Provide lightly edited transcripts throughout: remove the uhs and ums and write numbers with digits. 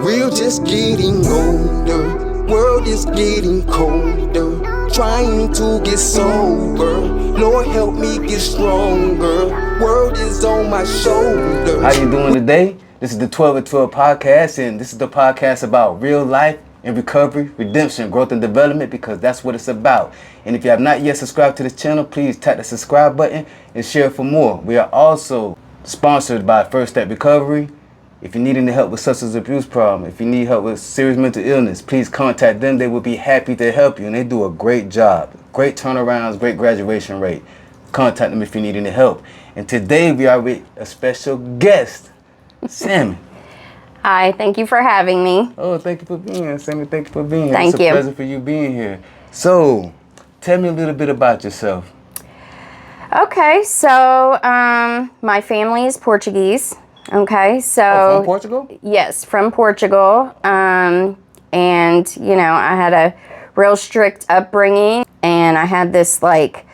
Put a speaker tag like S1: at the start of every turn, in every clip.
S1: We're just getting older, world is getting colder. Trying to get sober, Lord help me get stronger. World is on my shoulders.
S2: How you doing today? This is the 12 at 12 podcast, and this is the podcast about real life and recovery, redemption, growth, and development, because that's what it's about. And if you have not yet subscribed to this channel, please tap the subscribe button and share for more. We are also sponsored by First Step Recovery. If you need any help with substance abuse problem, if you need help with serious mental illness, please contact them. They will be happy to help you, and they do a great job. Great turnarounds, great graduation rate. Contact them if you need any help. And today we are with a special guest, Sammy.
S3: Hi, thank you for having me.
S2: Oh, thank you for being here, Sammy. Thank you for being here.
S3: Thank you.
S2: It's a pleasure for you being here. So, tell me a little bit about yourself.
S3: Okay, so my family is Portuguese. Okay, so
S2: From Portugal?
S3: yes, from Portugal. And you know, I had a real strict upbringing, and I had this like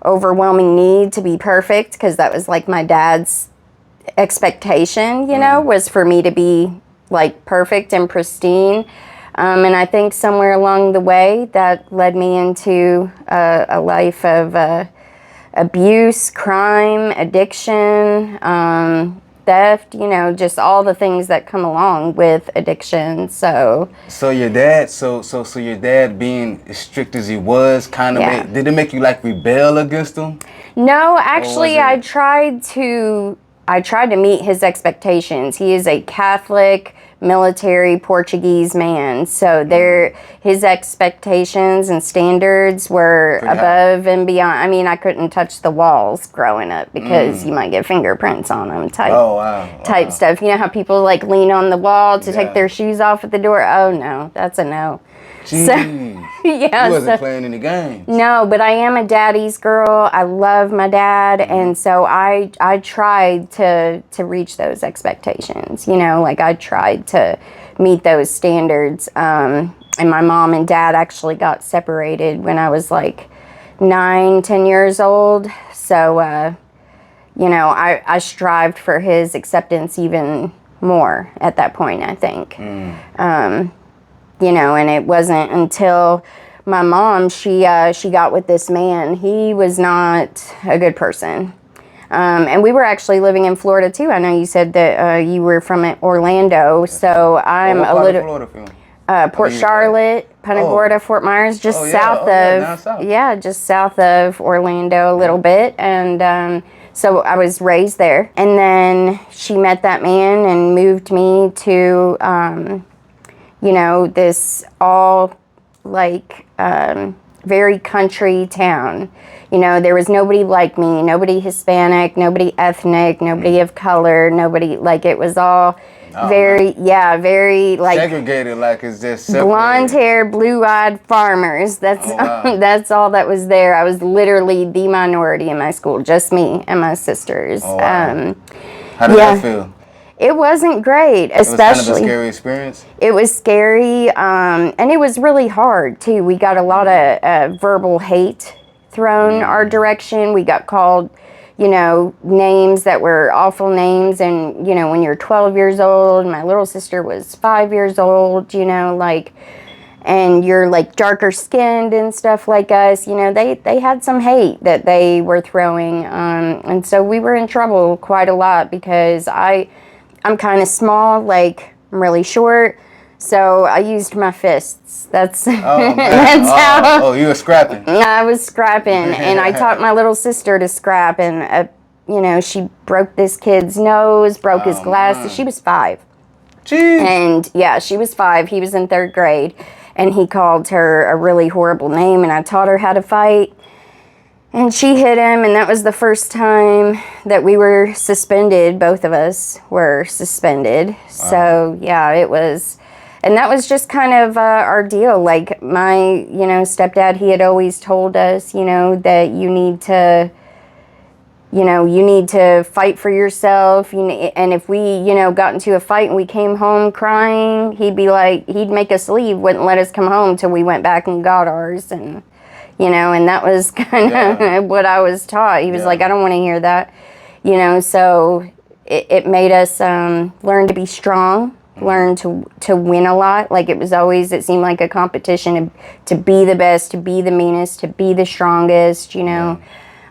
S3: overwhelming need to be perfect, because that was like my dad's expectation, you know, was for me to be like perfect and pristine. And I think somewhere along the way that led me into a life of abuse, crime, addiction, theft, you know, just all the things that come along with addiction. So
S2: your dad, so your dad being as strict as he was, kind of
S3: Yeah.
S2: did it make you like rebel against him?
S3: no, actually,
S2: it-
S3: I tried to meet his expectations. He is a Catholic military Portuguese man, so his expectations and standards were
S2: Pretty high.
S3: above and beyond. I mean, I couldn't touch the walls growing up because you might get fingerprints on them type
S2: Oh, wow.
S3: type stuff. You know how people like lean on the wall to
S2: Yeah.
S3: take their shoes off at the door? Oh no, that's a no.
S2: Jeez.
S3: So,
S2: You
S3: yeah,
S2: wasn't
S3: so,
S2: playing any games.
S3: no, but I am a daddy's girl. I love my dad, and so I tried to reach those expectations. You know, like I tried to meet those standards. And my mom and dad actually got separated when I was like 9, 10 years old. So, you know, I strived for his acceptance even more at that point, I think. You know, and it wasn't until my mom, she got with this man. He was not a good person. And we were actually living in Florida too. I know you said that you were from Orlando, so I'm
S2: What
S3: a
S2: part of
S3: little
S2: Florida from?
S3: Port
S2: you-
S3: Charlotte, Punta Gorda, Fort Myers, just
S2: Oh, yeah.
S3: south
S2: Oh, yeah,
S3: of
S2: down south.
S3: yeah, just south of Orlando a little bit. And so I was raised there. And then she met that man and moved me to you know, this all like very country town. You know, there was nobody like me, nobody Hispanic, nobody ethnic, nobody of color, nobody, like it was all very like
S2: Segregated, like it's just separated.
S3: blonde hair, blue-eyed farmers. That's
S2: Oh, wow.
S3: that's all that was there. I was literally the minority in my school, just me and my sisters.
S2: Oh, wow. How did
S3: yeah.
S2: that feel?
S3: It wasn't great,
S2: It was kind of a
S3: especially.
S2: scary experience.
S3: It was scary, and it was really hard too. We got a lot of verbal hate thrown our direction. We got called, you know, names that were awful names. And, you know, when you're 12 years old, my little sister was 5 years old, you know, like, and you're like darker skinned and stuff like us, you know, they had some hate that they were throwing. And so we were in trouble quite a lot because I'm kind of small, like I'm really short, so I used my fists. That's
S2: Oh, man.
S3: that's how
S2: Oh, you were scrapping.
S3: I was scrapping, and I taught my little sister to scrap, and you know, she broke this kid's nose, broke his glasses.
S2: man.
S3: She was 5,
S2: Jeez.
S3: and yeah, she was 5. He was in 3rd grade, and he called her a really horrible name, and I taught her how to fight. And she hit him, and that was the first time that we were suspended. Both of us were suspended. Wow. So, yeah, it was, and that was just kind of our deal. Like, my, you know, stepdad, he had always told us, you know, that you need to fight for yourself. And if we, you know, got into a fight and we came home crying, he'd be like, he'd make us leave, wouldn't let us come home till we went back and got ours. And you know, and that was kind of what I was taught. He was like, I don't want to hear that, you know, so it made us learn to be strong, learned to win a lot. Like it seemed like a competition to be the best, to be the meanest, to be the strongest, you know.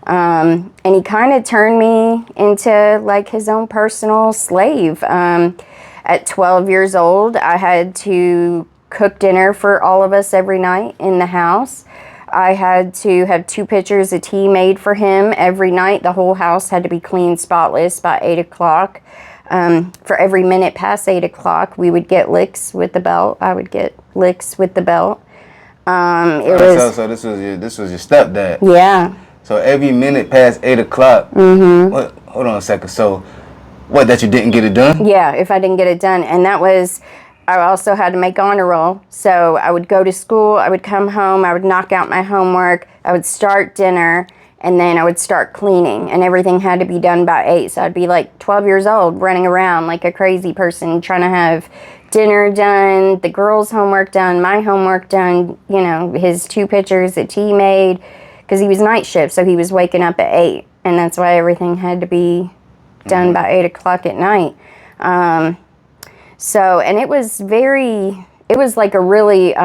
S3: And he kind of turned me into like his own personal slave. At 12 years old, I had to cook dinner for all of us every night in the house. I had to have 2 pitchers of tea made for him every night. The whole house had to be clean, spotless by 8 o'clock. For every minute past 8 o'clock, we would get licks with the belt. I would get licks with the belt.
S2: So this was your stepdad.
S3: Yeah.
S2: So every minute past 8 o'clock. Hold on a second. So that you didn't get it done?
S3: Yeah, if I didn't get it done. And that was, I also had to make honor roll. So I would go to school, I would come home, I would knock out my homework, I would start dinner, and then I would start cleaning. And everything had to be done by 8. So I'd be like 12 years old, running around like a crazy person, trying to have dinner done, the girls' homework done, my homework done, you know, his 2 pitchers of tea made, because he was night shift, so he was waking up at 8. And that's why everything had to be done by 8 o'clock at night. And it was like a really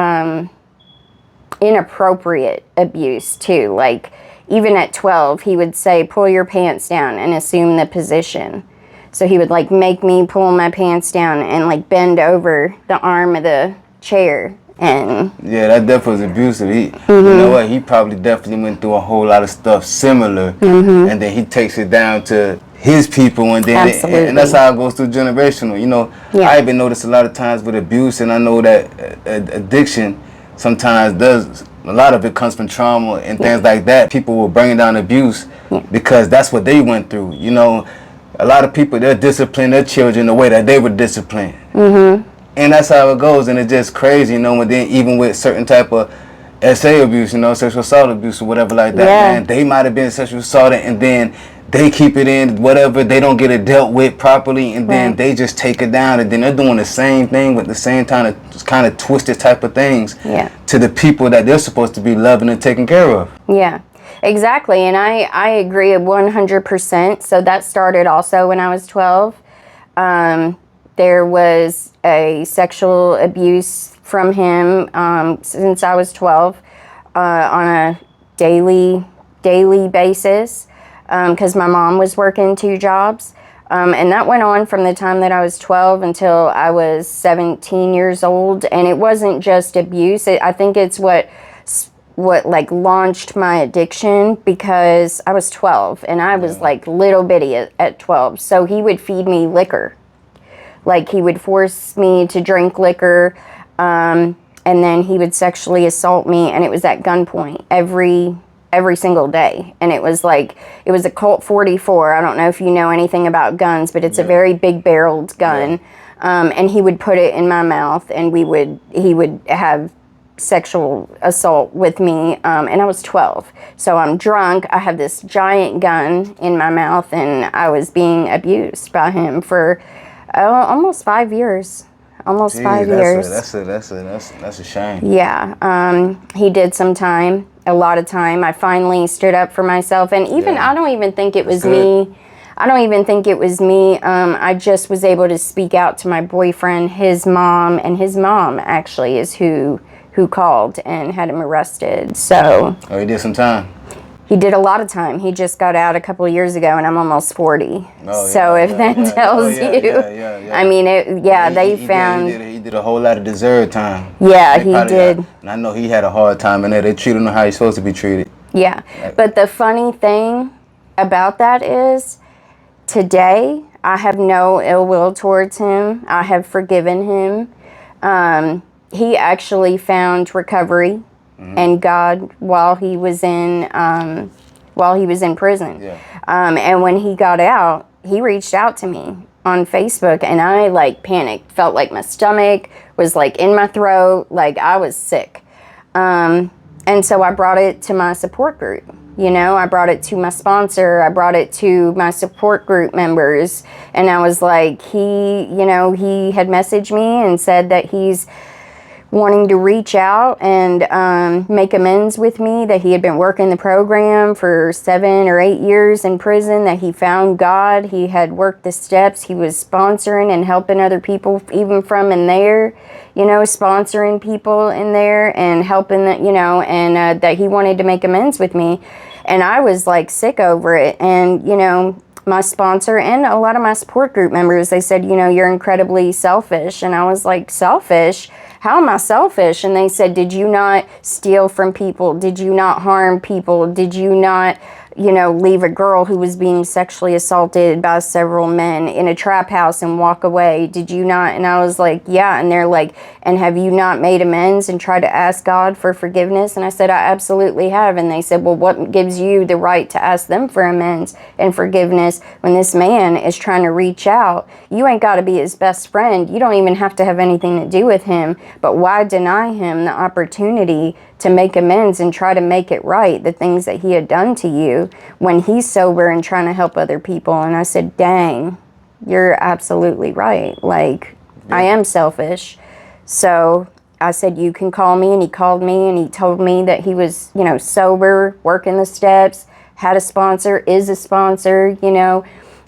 S3: inappropriate abuse too. Like even at 12, he would say, pull your pants down and assume the position. So he would like make me pull my pants down and like bend over the arm of the chair. And
S2: yeah, that definitely was abusive. You know what? He probably definitely went through a whole lot of stuff similar, and then he takes it down to his people, and then and that's how it goes through generational. You know, I even noticed a lot of times with abuse, and I know that addiction sometimes a lot of it comes from trauma and things like that. People will bring down abuse because that's what they went through. You know, a lot of people, they'll discipline their children the way that they were disciplined. And that's how it goes, and it's just crazy, you know, and then even with certain type of SA abuse, you know, sexual assault abuse or whatever like that, man, they might have been sexual assaulted and then they keep it in, whatever, they don't get it dealt with properly, and then they just take it down, and then they're doing the same thing with the same kind of twisted type of things to the people that they're supposed to be loving and taking care of.
S3: Yeah, exactly, and I agree 100%. So that started also when I was 12. There was a sexual abuse from him since I was 12 on a daily basis because my mom was working 2 jobs. And that went on from the time that I was 12 until I was 17 years old. And it wasn't just abuse. I think it's what like launched my addiction, because I was 12 and I was like little bitty at 12. So he would feed me liquor. Like he would force me to drink liquor, and then he would sexually assault me, and it was at gunpoint every single day. And it was a Colt 44. I don't know if you know anything about guns, but it's a very big barreled gun. And he would put it in my mouth, and he would have sexual assault with me, and I was 12. So I'm drunk, I have this giant gun in my mouth, and I was being abused by him for almost 5 years. Almost 5 years.
S2: That's a shame.
S3: Yeah. He did some time, a lot of time. I finally stood up for myself, and even I don't even think it was me. I don't even think it was me. I just was able to speak out to my boyfriend, his mom, and his mom actually is who called and had him arrested. So.
S2: Oh, he did some time.
S3: He did a lot of time. He just got out a couple of years ago, and I'm almost 40.
S2: Oh,
S3: so if that tells you, I mean,
S2: he did a whole lot of deserved time.
S3: Yeah, he did.
S2: And I know he had a hard time in there. They treated him how he's supposed to be treated.
S3: Yeah, but the funny thing about that is, today I have no ill will towards him. I have forgiven him. He actually found recovery. And God while he was in prison. And when he got out, he reached out to me on Facebook, and I like panicked, felt like my stomach was like in my throat, like I was sick. And so I brought it to my support group. You know, I brought it to my sponsor, I brought it to my support group members, and I was like, he had messaged me and said that he's wanting to reach out and make amends with me, that he had been working the program for 7 or 8 years in prison, that he found God, he had worked the steps, he was sponsoring and helping other people even from in there, you know, sponsoring people in there and helping, you know, and that he wanted to make amends with me. And I was like sick over it. And, you know, my sponsor and a lot of my support group members, they said, you know, you're incredibly selfish. And I was like, selfish? How am I selfish? And they said, did you not steal from people? Did you not harm people? Did you not, you know, leave a girl who was being sexually assaulted by several men in a trap house and walk away? Did you not? And I was like, yeah. And they're like, and have you not made amends and tried to ask God for forgiveness? And I said, I absolutely have. And they said, well, what gives you the right to ask them for amends and forgiveness when this man is trying to reach out? You ain't got to be his best friend. You don't even have to have anything to do with him. But why deny him the opportunity to make amends and try to make it right, the things that he had done to you, when he's sober and trying to help other people? And I said, dang, you're absolutely right. Like, I am selfish. So I said, you can call me. And he called me and he told me that he was, you know, sober, working the steps, had a sponsor, is a sponsor, you know.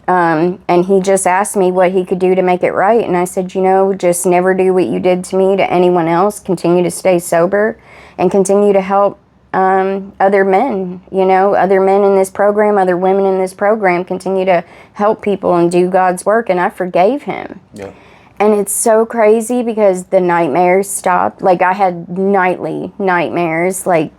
S3: And he just asked me what he could do to make it right. And I said, you know, just never do what you did to me to anyone else. Continue to stay sober and continue to help other men, you know, other men in this program, other women in this program, continue to help people and do God's work. And I forgave him.
S2: Yeah.
S3: And it's so crazy because the nightmares stopped. Like, I had nightly nightmares, like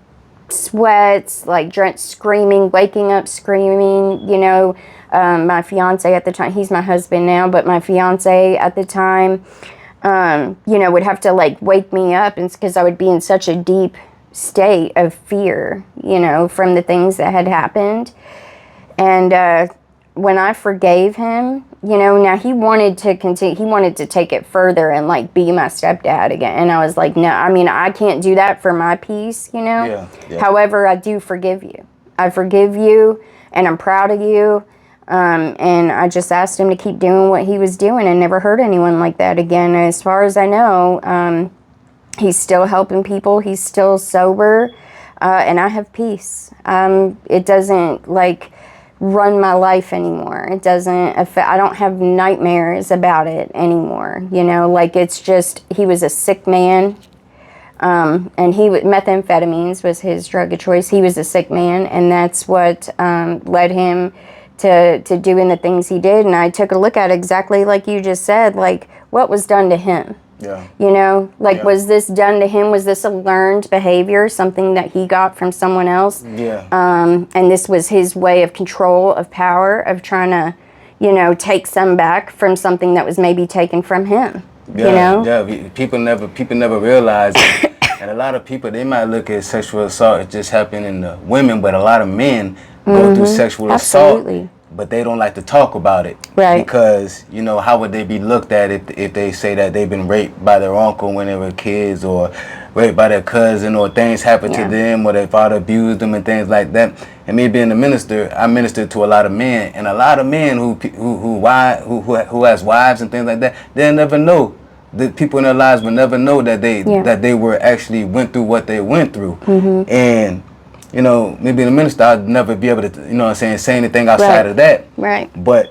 S3: sweats, like screaming, waking up screaming, you know. My fiance at the time, he's my husband now, but my fiance at the time, you know, would have to like wake me up, and because I would be in such a deep state of fear, you know, from the things that had happened. And when I forgave him, you know, now he wanted to continue, he wanted to take it further and like be my stepdad again. And I was like, no, I mean, I can't do that for my peace, you know.
S2: Yeah.
S3: However, I do forgive you. I forgive you, and I'm proud of you. And I just asked him to keep doing what he was doing and never hurt anyone like that again. As far as I know, he's still helping people. He's still sober, and I have peace. It doesn't like run my life anymore. It doesn't affect, I don't have nightmares about it anymore. You know, like, it's just, he was a sick man. And methamphetamines was his drug of choice. He was a sick man, and that's what led him to doing the things he did. And I took a look at it exactly like you just said, like, what was done to him?
S2: Yeah.
S3: You know, like, was this done to him? Was this a learned behavior, something that he got from someone else?
S2: Yeah.
S3: And this was his way of control, of power, of trying to, you know, take some back from something that was maybe taken from him.
S2: Yeah,
S3: you know?
S2: Yeah, people never realize it. And a lot of people, they might look at sexual assault as just happening to women, but a lot of men go through sexual
S3: Absolutely.
S2: assault, but they don't like to talk about it.
S3: Right.
S2: Because, you know, how would they be looked at if they say that they've been raped by their uncle when they were kids, or raped by their cousin, or things happened to them, or their father abused them and things like that. And me being a minister, I ministered to a lot of men, and a lot of men who has wives and things like that, they'll never know. The people in their lives will never know that they were actually went through what they went through. And, you know, me being a minister, I'd never be able to, you know what I'm saying, say anything outside of that.
S3: Right.
S2: But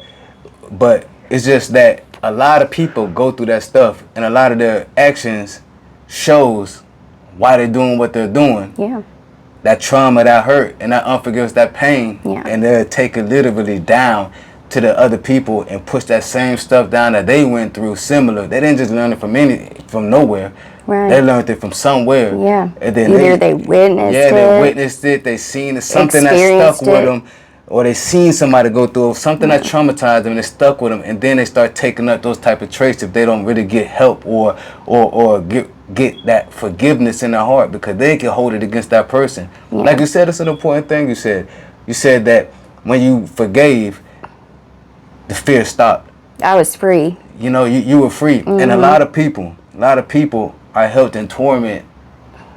S2: it's just that a lot of people go through that stuff, and a lot of their actions shows why they're doing what they're doing.
S3: Yeah.
S2: That trauma, that hurt, and that unforgiveness, that pain,
S3: Yeah.
S2: and they'll take it literally down to the other people and push that same stuff down that they went through similar. They didn't just learn it from nowhere.
S3: Right.
S2: They learned it from somewhere.
S3: Yeah.
S2: And then
S3: Either they witnessed it.
S2: they witnessed it. They seen it, something that stuck with them, or they seen somebody go through something that traumatized them and it stuck with them, and then they start taking up those type of traits if they don't really get help or get that forgiveness in their heart, because they can hold it against that person.
S3: Yeah.
S2: Like you said, it's an important thing. You said that when you forgave, the fear stopped.
S3: I was free.
S2: You know, you were free. And a lot of people are held in torment,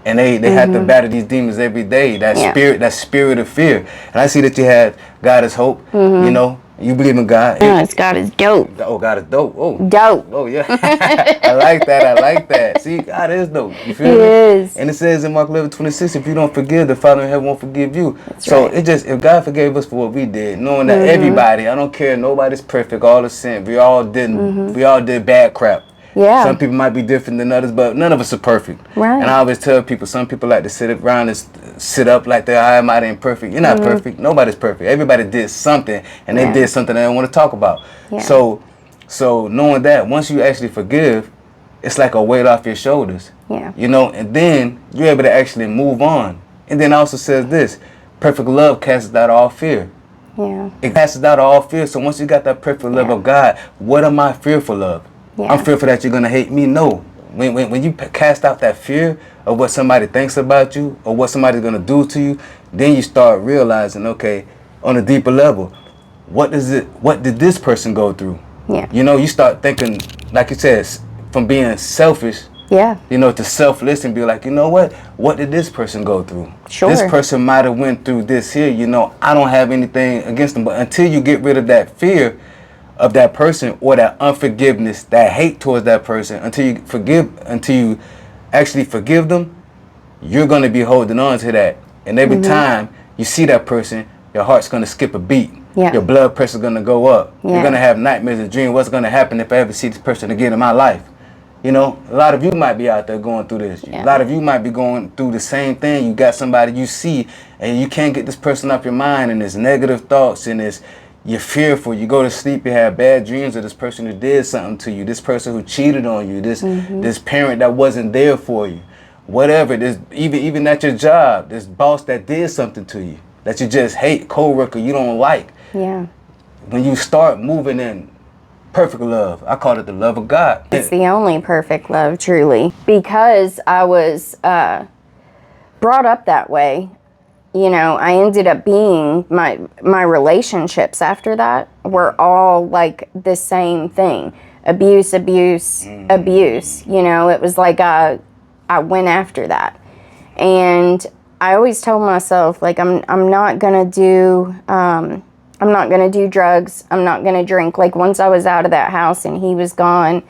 S2: and they have to battle these demons every day. That spirit of fear. And I see that you had God is Hope. You know, You believe in God?
S3: Yes, God is dope.
S2: Oh, God is dope. Oh,
S3: Dope.
S2: oh yeah. I like that. I like that. See, God is dope. You feel
S3: He
S2: me?
S3: is.
S2: And it says in Mark 11:26, if you don't forgive, the Father in heaven won't forgive you. So
S3: right.
S2: it just, if God forgave us for what we did, knowing that
S3: Mm-hmm.
S2: everybody, I don't care, nobody's perfect, all is sin. We all did bad crap.
S3: Yeah.
S2: Some people might be different than others, but none of us are perfect.
S3: Right.
S2: And I always tell people, some people like to sit around and sit up like they're, I am not imperfect. You're not perfect. Nobody's perfect. Everybody did something, and they
S3: Yeah.
S2: did something they don't want to talk about.
S3: Yeah.
S2: So knowing that, once you actually forgive, it's like a weight off your shoulders.
S3: Yeah.
S2: You know, and then you're able to actually move on. And then also says this, perfect love casts out all fear.
S3: Yeah.
S2: It casts out all fear. So once you got that perfect love of God, what am I fearful of?
S3: Yeah.
S2: I'm fearful that you're going to hate me? No. When you cast out that fear of what somebody thinks about you or what somebody's going to do to you, then you start realizing, okay, on a deeper level, what did this person go through?
S3: Yeah.
S2: You know, you start thinking, like you said, from being selfish,
S3: Yeah.
S2: you know, to selfless and be like, you know what did this person go through?
S3: Sure.
S2: This person might have went through this here, you know, I don't have anything against them. But until you get rid of that fear of that person or that unforgiveness, that hate towards that person, until you actually forgive them, you're going to be holding on to that. And every time you see that person, your heart's going to skip a beat.
S3: Yeah.
S2: Your blood pressure's going to go up.
S3: Yeah.
S2: You're going to have nightmares and dreams. What's going to happen if I ever see this person again in my life? You know, a lot of you might be out there going through this.
S3: Yeah.
S2: A lot of you might be going through the same thing. You got somebody you see and you can't get this person off your mind, and there's negative thoughts, and you're fearful. You go to sleep, you have bad dreams of this person who did something to you, this person who cheated on you, this parent that wasn't there for you, whatever. This even at your job, this boss that did something to you that you just hate, coworker you don't like.
S3: Yeah.
S2: When you start moving in perfect love, I call it the love of God.
S3: It's the only perfect love, truly. Because I was brought up that way, you know, I ended up being, my relationships after that were all like the same thing. Abuse, abuse, abuse. You know, it was like I went after that. And I always told myself, like, I'm not gonna do drugs. I'm not gonna drink. Like, once I was out of that house and he was gone,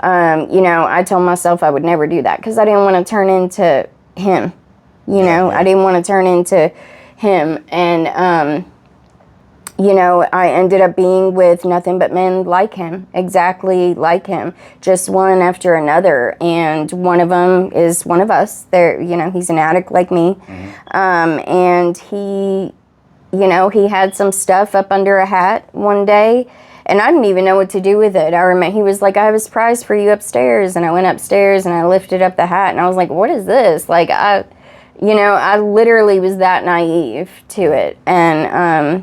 S3: you know, I told myself I would never do that because I didn't want to turn into him. You know, I didn't want to turn into him. And, you know, I ended up being with nothing but men like him, exactly like him, just one after another. And one of them is one of us. There, you know, he's an addict like me. And he, you know, he had some stuff up under a hat one day, and I didn't even know what to do with it. I remember he was like, I have a surprise for you upstairs. And I went upstairs and I lifted up the hat and I was like, what is this? Like, you know, I literally was that naive to it. And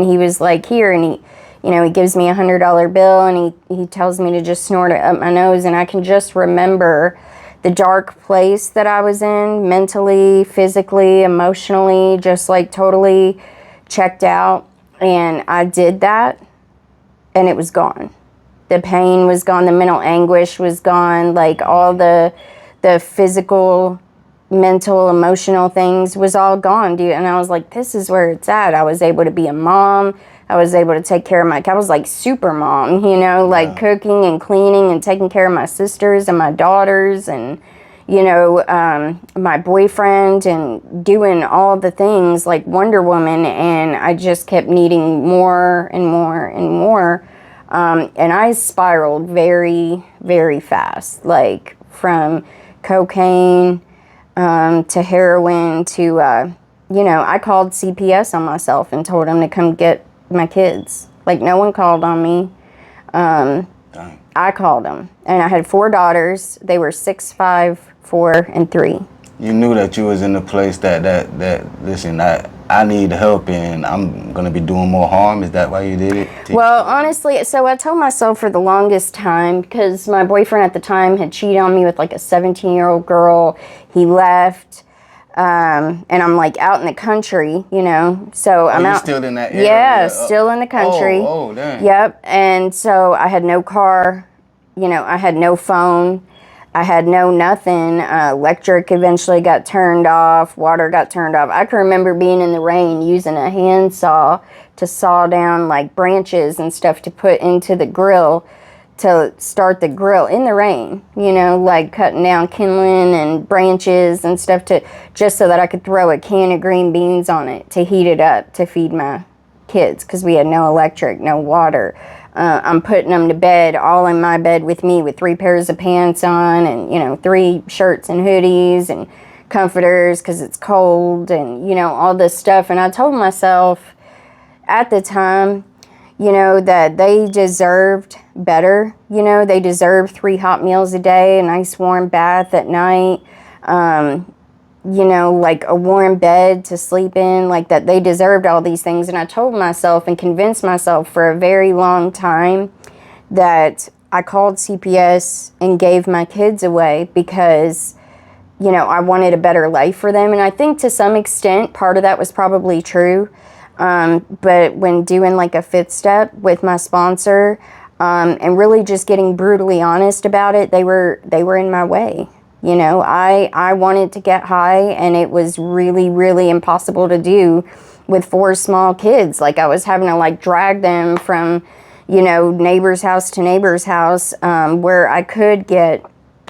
S3: he was like, here, and he, you know, he gives me $100 bill and he tells me to just snort it up my nose. And I can just remember the dark place that I was in, mentally, physically, emotionally, just like totally checked out. And I did that, and it was gone. The pain was gone, the mental anguish was gone, like all the physical, mental, emotional things was all gone, dude. And I was like, this is where it's at. I was able to be a mom. I was able to take care of I was like super mom, you know, like cooking and cleaning and taking care of my sisters and my daughters and, you know, my boyfriend and doing all the things like Wonder Woman. And I just kept needing more and more and more. And I spiraled very, very fast, like from cocaine to heroin to, you know, I called CPS on myself and told them to come get my kids. Like, no one called on me. I called them. And I had 4 daughters. They were 6, 5, 4, and 3.
S2: You knew that you was in a place that listen, I need help and I'm going to be doing more harm. Is that why you did it?
S3: Well, honestly, so I told myself for the longest time, because my boyfriend at the time had cheated on me with like a 17-year-old girl. He left, and I'm like out in the country, you know. So I'm out.
S2: Still in that area?
S3: Yeah, still in the country.
S2: Oh, dang.
S3: Yep. And so I had no car, you know, I had no phone. I had nothing. Electric eventually got turned off. Water got turned off. I can remember being in the rain using a handsaw to saw down like branches and stuff to put into the grill to start the grill in the rain, like cutting down kindling and branches and stuff just so that I could throw a can of green beans on it to heat it up to feed my kids, because we had no electric, no water. I'm putting them to bed, all in my bed with me, with 3 pairs of pants on and, 3 shirts and hoodies and comforters because it's cold and, all this stuff. And I told myself at the time, that they deserved better. They deserved 3 hot meals a day, a nice warm bath at night, like a warm bed to sleep in, like that they deserved all these things. And I told myself and convinced myself for a very long time that I called CPS and gave my kids away because, I wanted a better life for them. And I think to some extent, part of that was probably true. But when doing like a 5th step with my sponsor, and really just getting brutally honest about it, they were in my way. I wanted to get high, and it was really, really impossible to do with 4 small kids. Like I was having to like drag them from, neighbor's house to neighbor's house, where I could get,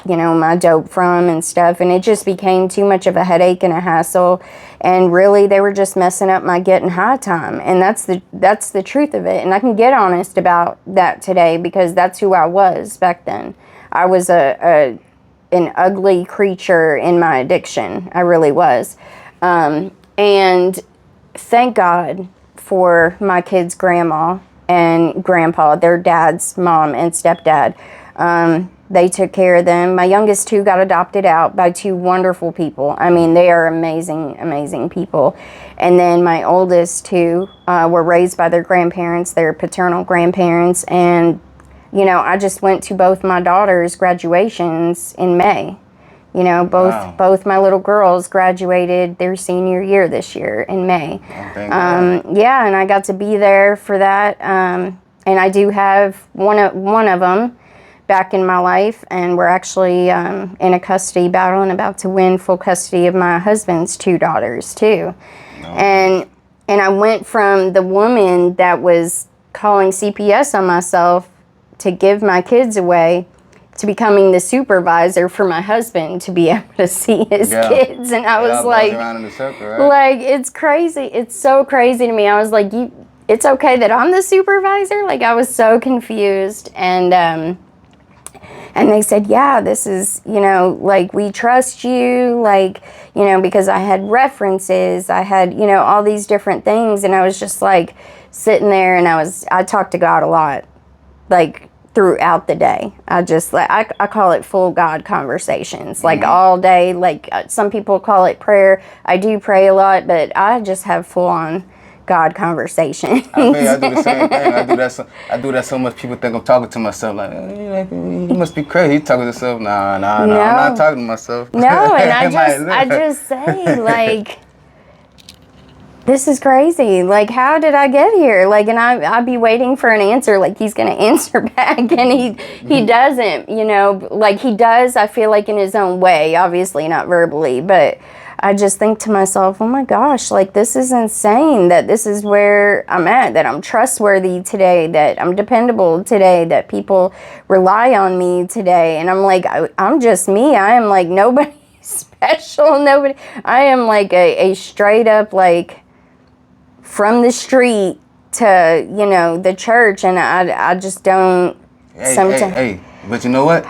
S3: my dope from and stuff. And it just became too much of a headache and a hassle. And really, they were just messing up my getting high time. And that's the truth of it. And I can get honest about that today because that's who I was back then. I was an ugly creature in my addiction. I really was. And thank God for my kids' grandma and grandpa, their dad's mom and stepdad. They took care of them. My youngest 2 got adopted out by 2 wonderful people. I mean, they are amazing, amazing people. And then my oldest 2 were raised by their grandparents, their paternal grandparents. And, I just went to both my daughters' graduations in May. Both my little girls graduated their senior year this year in May. Yeah, and I got to be there for that. And I do have one of them back in my life, and we're actually in a custody battle and about to win full custody of my husband's 2 daughters too. And I went from the woman that was calling CPS on myself to give my kids away to becoming the supervisor for my husband to be able to see his kids. And I was like,
S2: around in the circle, right?
S3: Like, it's crazy. It's so crazy to me. I was like, it's okay that I'm the supervisor? Like, I was so confused. And they said, yeah, this is, like, we trust you, like, because I had references, I had, all these different things. And I was just like sitting there, and I talked to God a lot, like throughout the day. I just like, I call it full God conversations, like all day. Like some people call it prayer. I do pray a lot, but I just have full on God conversation.
S2: I do the same thing. I do that so much people think I'm talking to myself. Like, you must be crazy. You talking to yourself? Nah. No. I'm not talking to myself.
S3: No, and I just say, like, this is crazy. Like, how did I get here? Like, and I'd be waiting for an answer. Like, he's gonna answer back, and he doesn't. Like he does. I feel like in his own way, obviously not verbally, but I just think to myself, oh my gosh, like this is insane that this is where I'm at, that I'm trustworthy today, that I'm dependable today, that people rely on me today. And I'm like, I'm just me. I am like nobody special. Nobody. I am like a straight up, like, from the street to, the church. And I just don't.
S2: Hey, but you know what?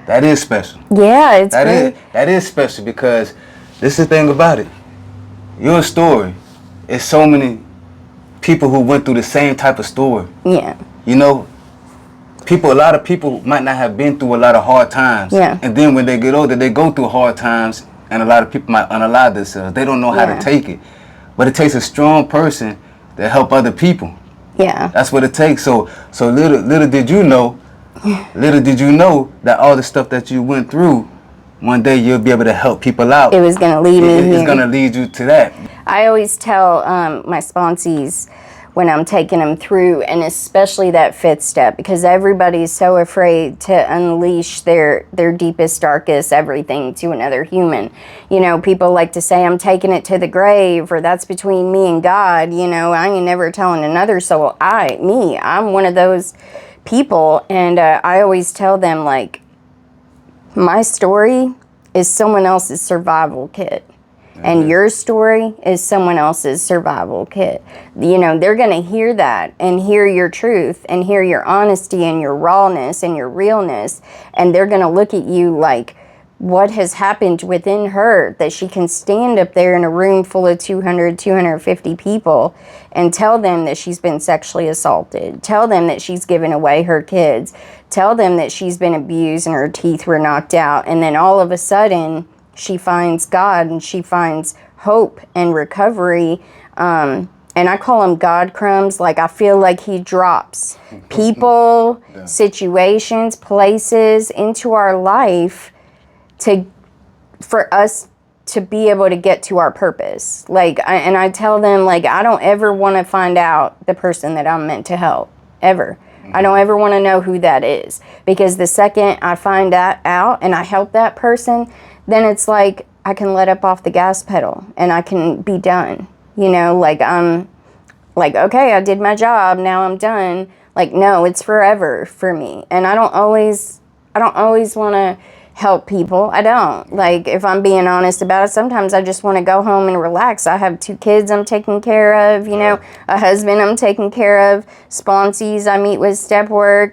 S2: That is special.
S3: Yeah, it's great.
S2: That is special because this is the thing about it. Your story is so many people who went through the same type of story.
S3: Yeah.
S2: A lot of people might not have been through a lot of hard times.
S3: Yeah.
S2: And then when they get older, they go through hard times, and a lot of people might unalive themselves. They don't know how to take it. But it takes a strong person to help other people.
S3: Yeah.
S2: That's what it takes. So little did you know that all the stuff that you went through, one day you'll be able to help people out.
S3: It was going to lead me here.
S2: It's going to lead you to that.
S3: I always tell my sponsees, when I'm taking them through, and especially that fifth step, because everybody's so afraid to unleash their deepest, darkest everything to another human. You know, people like to say, I'm taking it to the grave, or that's between me and God. You know, I ain't never telling another soul. I'm one of those people, and I always tell them, like, my story is someone else's survival kit. And your story is someone else's survival kit. You know, they're going to hear that and hear your truth and hear your honesty and your rawness and your realness. And they're going to look at you like, what has happened within her that she can stand up there in a room full of 200, 250 people and tell them that she's been sexually assaulted, tell them that she's given away her kids, tell them that she's been abused and her teeth were knocked out. And then all of a sudden, she finds God and she finds hope and recovery. And I call them God crumbs. Like, I feel like he drops people, situations, places into our life for us to be able to get to our purpose. Like, I tell them, like, I don't ever want to find out the person that I'm meant to help, ever. I don't ever want to know who that is, because the second I find that out and I help that person, then it's like I can let up off the gas pedal and I can be done. You know, like, I'm like, okay, I did my job, now I'm done. Like, no, it's forever for me. And I don't always want to help people. I don't. Like, if I'm being honest about it, sometimes I just want to go home and relax. I have 2 kids I'm taking care of, you know, a husband I'm taking care of, sponsees I meet with, step work,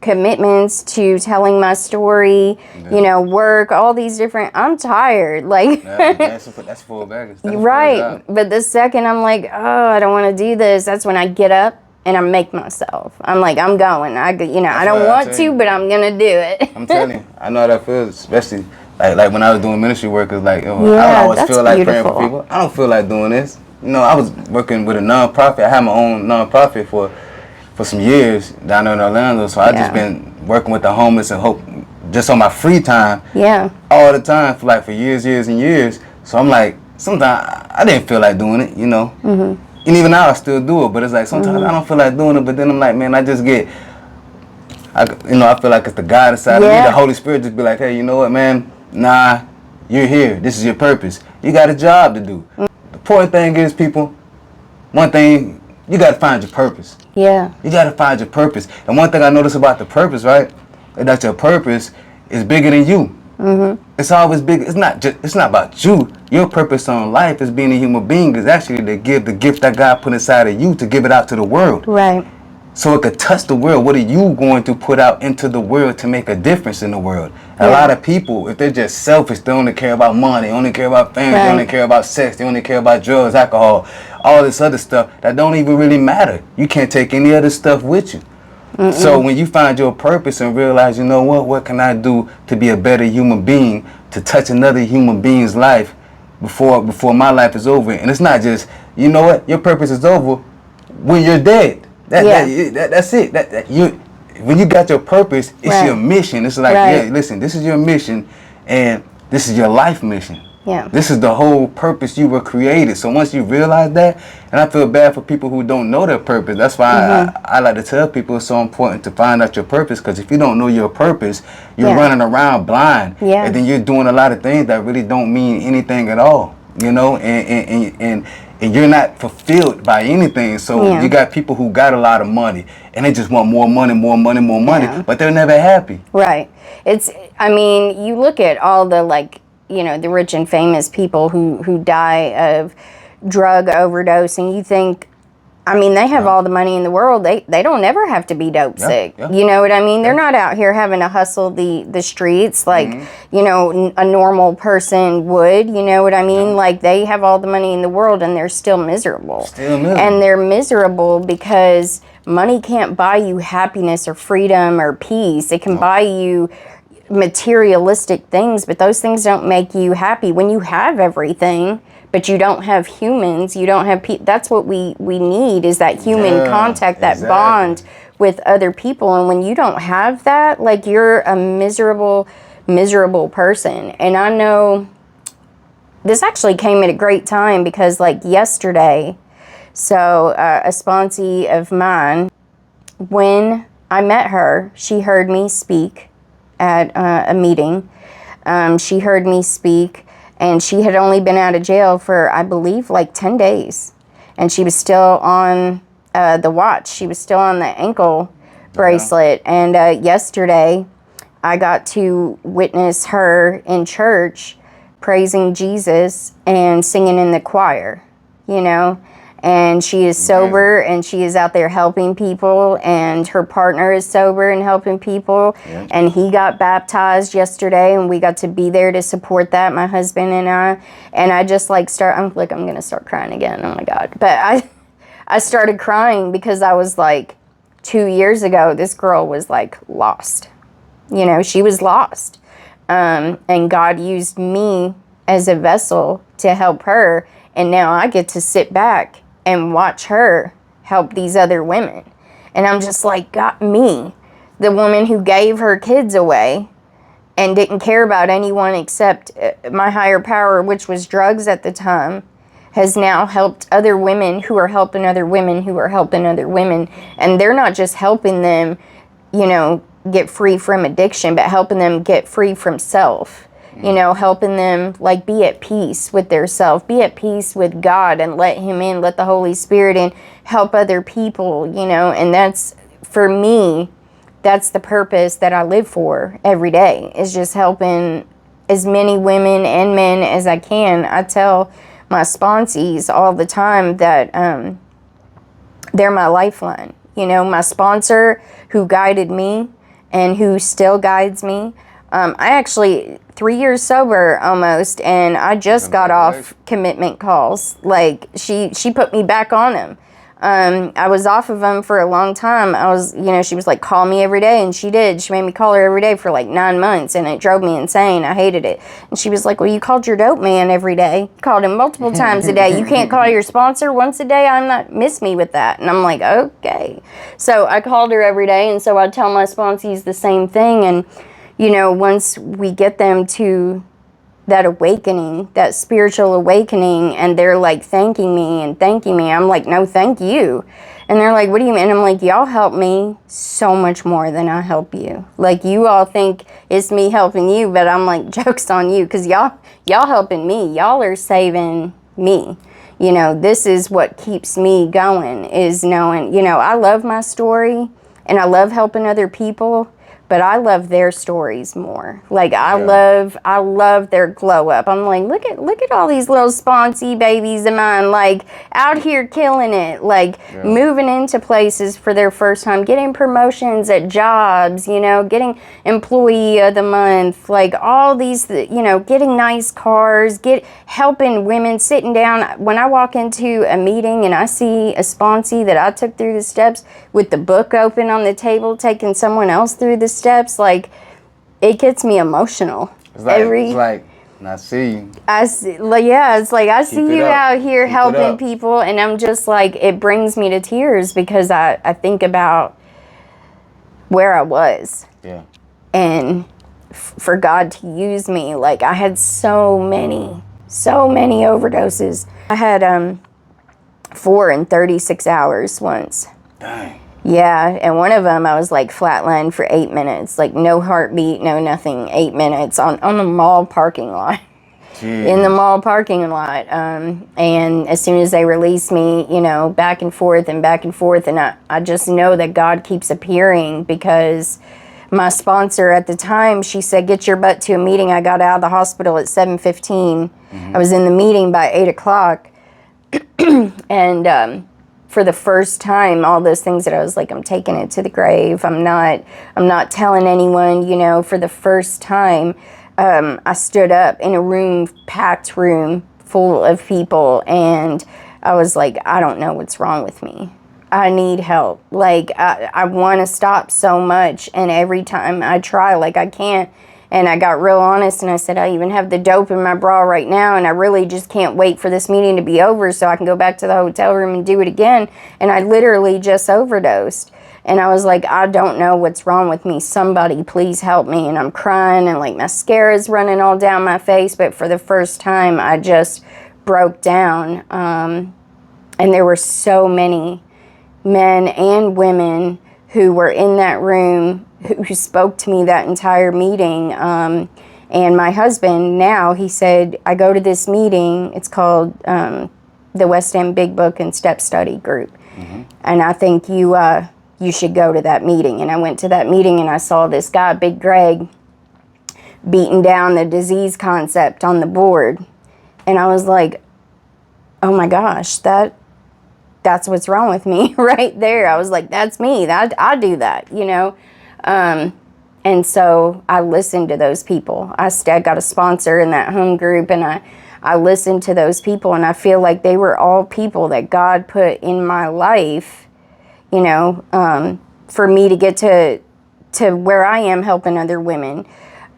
S3: commitments to telling my story, you know, work, all these different, I'm tired. Like,
S2: that's full baggage.
S3: Right. But the second I'm like, oh, I don't want to do this, that's when I get up and I make myself. I'm like, I'm going. I don't want to, but I'm gonna do it.
S2: I'm telling you, I know how that feels, especially like when I was doing ministry work. It's like, I don't
S3: Yeah,
S2: always
S3: that's
S2: feel like
S3: beautiful.
S2: praying for people. I don't feel like doing this. You know, I was working with a nonprofit. I had my own nonprofit for some years down there in Orlando. So I just been working with the homeless and hope just on my free time.
S3: Yeah.
S2: All the time for years and years. So I'm like, sometimes I didn't feel like doing it, you know. Mm-hmm. And even now I still do it, but it's like sometimes I don't feel like doing it, but then I'm like, man, I feel like it's the God inside of me, the Holy Spirit just be like, hey, you know what, man, nah, you're here, this is your purpose. You got a job to do. The important thing is, people, one thing, you got to find your purpose.
S3: Yeah.
S2: You got to find your purpose. And one thing I notice about the purpose, right, is that your purpose is bigger than you. Mm-hmm. It's always big. It's not about you. Your purpose on life is being a human being is actually to give the gift that God put inside of you to give it out to the world.
S3: Right.
S2: So it could touch the world. What are you going to put out into the world to make a difference in the world? A lot of people, if they're just selfish, they only care about money, they only care about family, they only care about sex, they only care about drugs, alcohol, all this other stuff that don't even really matter. You can't take any other stuff with you. Mm-mm. So when you find your purpose and realize, you know what can I do to be a better human being, to touch another human being's life before my life is over. And it's not just, you know what, your purpose is over when you're dead. That's it. When you got your purpose, it's your mission. It's like, yeah, listen, this is your mission and this is your life mission.
S3: Yeah.
S2: This is the whole purpose you were created. So once you realize that, and I feel bad for people who don't know their purpose. That's why I like to tell people it's so important to find out your purpose, because if you don't know your purpose, you're running around blind. Yeah. And then you're doing a lot of things that really don't mean anything at all. You know, and you're not fulfilled by anything. So you got people who got a lot of money and they just want more money, but they're never happy.
S3: Right. You look at all the the rich and famous people who die of drug overdose, and you think, they have all the money in the world. They don't ever have to be dope sick. Yeah. You know what I mean? They're not out here having to hustle the streets like, a normal person would. You know what I mean? Yeah. Like, they have all the money in the world and they're still miserable. And they're miserable because money can't buy you happiness or freedom or peace. It can buy you materialistic things, but those things don't make you happy. When you have everything, but you don't have humans, you don't have that's what we need, is that human contact, that bond with other people. And when you don't have that, like, you're a miserable person. And I know this actually came at a great time, because like yesterday, So a sponsee of mine, when I met her, she heard me speak at a meeting. She heard me speak, and she had only been out of jail for, I believe, like 10 days. And she was still on the watch. She was still on the ankle bracelet. And yesterday, I got to witness her in church praising Jesus and singing in the choir, you know. And she is sober, and she is out there helping people, and her partner is sober and helping people. Yeah. And he got baptized yesterday, and we got to be there to support that, my husband and I. And I just like I'm going to start crying again. Oh my God. But I started crying because I was like, 2 years ago, this girl was like lost. You know, she was lost. And God used me as a vessel to help her. And now I get to sit back and watch her help these other women. And I'm just like, got me, the woman who gave her kids away and didn't care about anyone except my higher power, which was drugs at the time, has now helped other women who are helping other women who are helping other women. And they're not just helping them, you know, get free from addiction, but helping them get free from self. You know, helping them like be at peace with their self, be at peace with God, and let him in, let the Holy Spirit in, help other people, you know. And that's, for me, that's the purpose that I live for every day, is just helping as many women and men as I can. I tell my sponsees all the time that they're my lifeline. You know, my sponsor who guided me and who still guides me. I actually, 3 years sober almost, and I just got off commitment calls. Like, she put me back on them. I was off of them for a long time. She was like, call me every day, and she did. She made me call her every day for like 9 months, and it drove me insane. I hated it. And she was like, well, you called your dope man every day. You called him multiple times a day. You can't call your sponsor once a day? Miss me with that. And I'm like, okay. So I called her every day, and so I tell my sponsees the same thing. And you know, once we get them to that awakening, that spiritual awakening, and they're like thanking me, I'm like, no, thank you. And they're like, what do you mean? And I'm like, y'all help me so much more than I help you. Like, you all think it's me helping you, but I'm like, joke's on you, because y'all helping me. Y'all are saving me. You know, this is what keeps me going, is knowing, you know, I love my story and I love helping other people, but I love their stories more. Like, I love their glow up. I'm like, look at all these little sponsee babies of mine, like, out here killing it, like, moving into places for their first time, getting promotions at jobs, you know, getting employee of the month, like, all these, you know, getting nice cars, helping women, sitting down. When I walk into a meeting and I see a sponsee that I took through the steps with the book open on the table, taking someone else through the steps, like, it gets me emotional.
S2: It's like, I see you.
S3: It's like, I see you out here helping people, and I'm just like, it brings me to tears, because I think about where I was. Yeah. And for God to use me, like, I had so many overdoses. I had 4 in 36 hours once.
S2: Dang.
S3: Yeah, and one of them I was like flatlined for 8 minutes, like no heartbeat, no nothing, 8 minutes on the mall parking lot. Jeez. In the mall parking lot. And as soon as they released me, you know, back and forth, and I just know that God keeps appearing, because my sponsor at the time, she said, get your butt to a meeting. I got out of the hospital at 7:15. I was in the meeting by 8 o'clock. And for the first time, all those things that I was like, I'm taking it to the grave. I'm not telling anyone, you know. For the first time, I stood up in a packed room full of people, and I was like, I don't know what's wrong with me. I need help. Like, I want to stop so much, and every time I try, like, I can't. And I got real honest, and I said, I even have the dope in my bra right now, and I really just can't wait for this meeting to be over so I can go back to the hotel room and do it again. And I literally just overdosed. And I was like, I don't know what's wrong with me. Somebody please help me. And I'm crying, and like mascara's running all down my face. But for the first time, I just broke down. And there were so many men and women who were in that room who spoke to me that entire meeting. And my husband now, he said, I go to this meeting. It's called the West End Big Book and Step Study Group. And I think you should go to that meeting. And I went to that meeting and I saw this guy, Big Greg, beating down the disease concept on the board. And I was like, oh my gosh, that's what's wrong with me right there. I was like, that's me. I do that, you know. And so I listened to those people. I got a sponsor in that home group, and I listened to those people, and I feel like they were all people that God put in my life, you know, for me to get to where I am helping other women.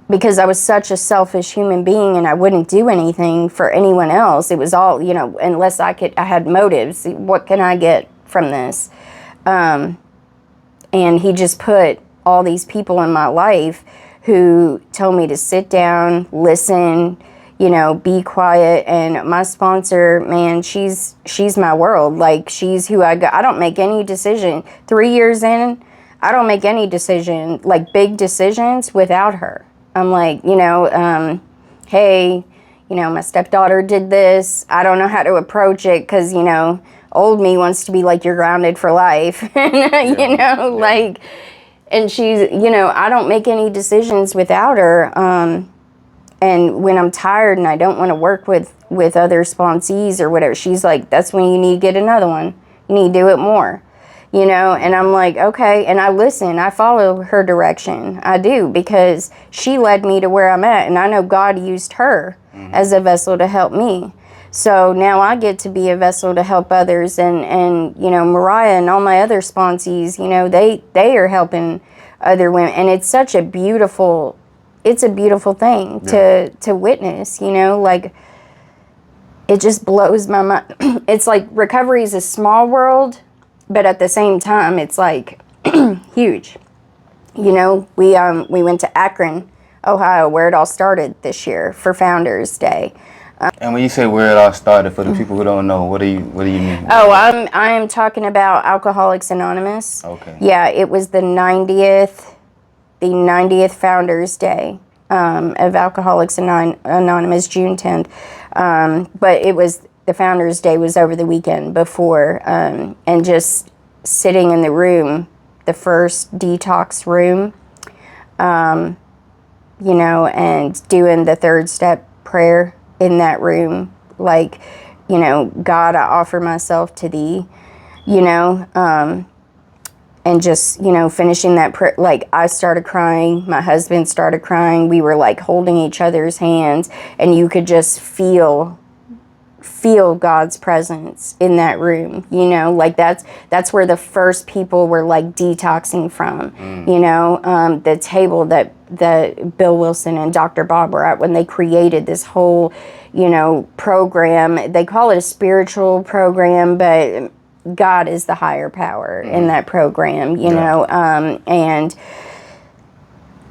S3: Because I was such a selfish human being and I wouldn't do anything for anyone else. It was all, you know, unless I had motives. What can I get from this? And he just put all these people in my life who told me to sit down, listen, you know, be quiet. And my sponsor, man, she's my world. Like, she's who I don't make any decision. 3 years in, I don't make any decision, like big decisions, without her. I'm like, you know, hey, you know, my stepdaughter did this. I don't know how to approach it because, you know, old me wants to be like, you're grounded for life, you know, like, and she's, you know, I don't make any decisions without her. And when I'm tired and I don't want to work with other sponsees or whatever, she's like, that's when you need to get another one. You need to do it more. You know, and I'm like, okay, and I listen, I follow her direction. I do, because she led me to where I'm at, and I know God used her as a vessel to help me. So now I get to be a vessel to help others, and you know, Mariah and all my other sponsees, you know, they are helping other women, and it's such a beautiful, thing to witness, you know, like, it just blows my mind. It's like recovery is a small world, but at the same time, it's like huge. You know, we went to Akron, Ohio, where it all started this year for Founders Day.
S2: And when you say where it all started, for the people who don't know, what do you mean?
S3: Oh, I am talking about Alcoholics Anonymous.
S2: Okay.
S3: Yeah, it was the 90th Founders Day of Alcoholics Anonymous, June 10th. But it was, the Founders Day was over the weekend before, and just sitting in the room, the first detox room, you know, and doing the third step prayer in that room, like, you know, God, I offer myself to thee, you know, and just, you know, finishing that prayer, like, I started crying, my husband started crying, we were like holding each other's hands, and you could just feel God's presence in that room, you know, like that's where the first people were like detoxing from, you know, the table that Bill Wilson and Dr. Bob were at when they created this whole, you know, program. They call it a spiritual program, but God is the higher power in that program, you know, and,